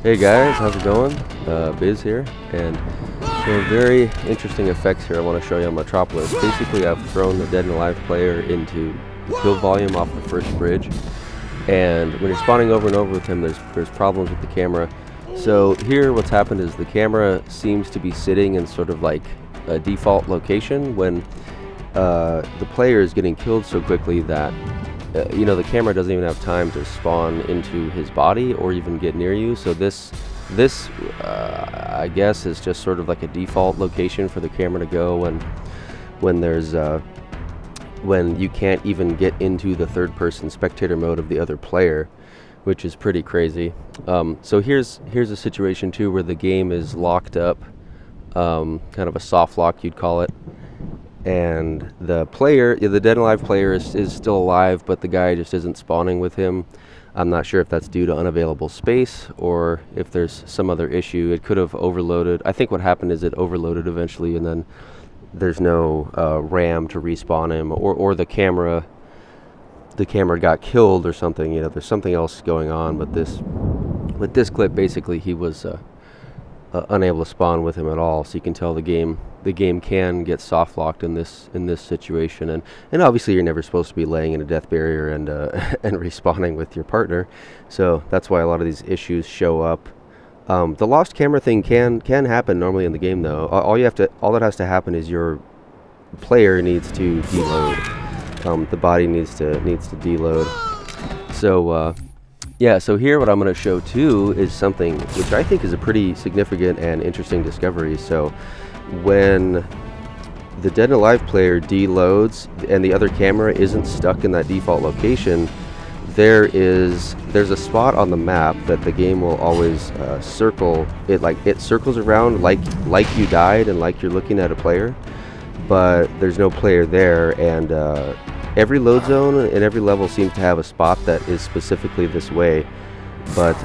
Hey guys, how's it going? Biz here, and so very interesting effects here I want to show you on Metropolis. Basically, I've thrown the dead and alive player into the kill volume off the first bridge, and when you're spawning over and over with him, there's problems with the camera. So here what's happened is the camera seems to be sitting in sort of like a default location when the player is getting killed so quickly that the camera doesn't even have time to spawn into his body or even get near you. So this I guess is just sort of like a default location for the camera to go when you can't even get into the third-person spectator mode of the other player, which is pretty crazy. So here's a situation too where the game is locked up, kind of a soft lock you'd call it. And the player, the dead and alive player is still alive, but the guy just isn't spawning with him. I'm not sure if that's due to unavailable space or if there's some other issue. It could have overloaded. I think what happened is it overloaded eventually, and then there's no RAM to respawn him, or the camera got killed or something. There's something else going on. But with this clip, basically he was unable to spawn with him at all. So you can tell the game can get soft locked in this situation, and obviously you're never supposed to be laying in a death barrier and and respawning with your partner. So that's why a lot of these issues show up. The lost camera thing can happen normally in the game though. All that has to happen is your player needs to deload. The body needs to deload. So yeah, so here what I'm going to show too is something which I think is a pretty significant and interesting discovery. So when the dead and alive player deloads and the other camera isn't stuck in that default location, there's a spot on the map that the game will always circle. It circles around like you died and like you're looking at a player, but there's no player there. And every load zone and every level seems to have a spot that is specifically this way, but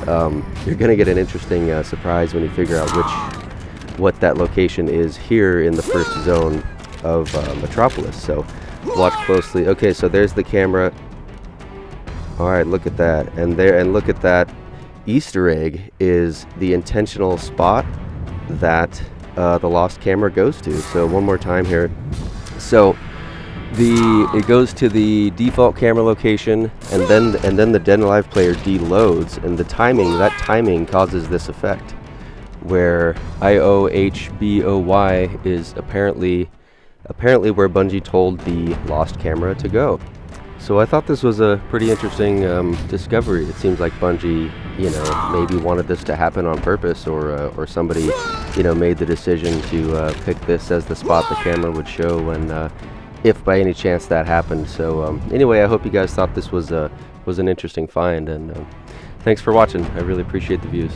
you're gonna get an interesting surprise when you figure out what that location is here in the first zone of Metropolis. So watch closely. Okay, so there's the camera. All right, look at that, and look at that Easter egg is the intentional spot that the lost camera goes to. So one more time here. So it goes to the default camera location, and then the dead and alive player deloads, and that timing causes this effect where IOHBOY is apparently where Bungie told the lost camera to go. So I thought this was a pretty interesting discovery. It seems like Bungie, maybe wanted this to happen on purpose, or somebody, made the decision to pick this as the spot the camera would show when, if by any chance that happened. So anyway, I hope you guys thought this was an interesting find, and thanks for watching. I really appreciate the views.